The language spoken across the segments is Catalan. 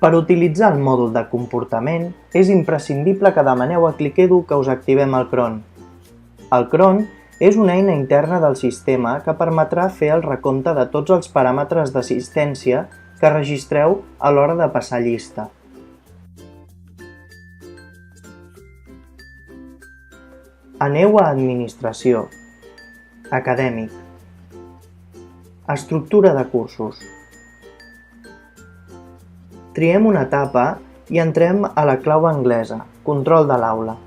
Per utilitzar el mòdul de comportament, és imprescindible que demaneu a Clickedu que us activem el cron. El cron és una eina interna del sistema que permetrà fer el recompte de tots els paràmetres d'assistència que registreu a l'hora de passar llista. Aneu a Administració, Acadèmic, Estructura de cursos. Triem una etapa i entrem a la clau anglesa, Control de l'aula.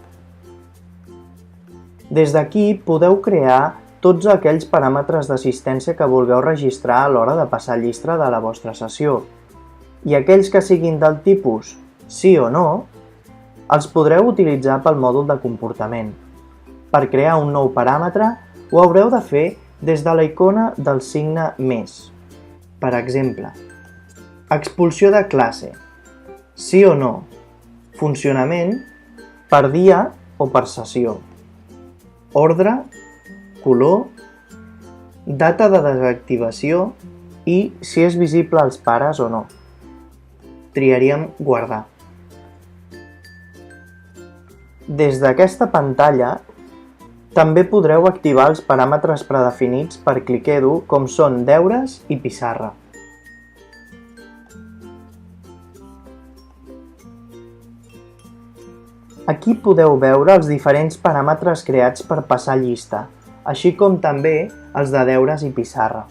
Des d'aquí podeu crear tots aquells paràmetres d'assistència que vulgueu registrar a l'hora de passar llista de la vostra sessió, i aquells que siguin del tipus sí o no, els podreu utilitzar pel mòdul de comportament. Per crear un nou paràmetre, ho haureu de fer des de la icona del signe més. Per exemple, expulsió de classe, sí o no, funcionament, per dia o per sessió, ordre, color, data de desactivació i si és visible als pares o no. Triaríem guardar. Des d'aquesta pantalla també podreu activar els paràmetres predefinits per Clickedu com són deures i pissarra. Aquí podeu veure els diferents paràmetres creats per passar llista, així com també els de deures i pissarra.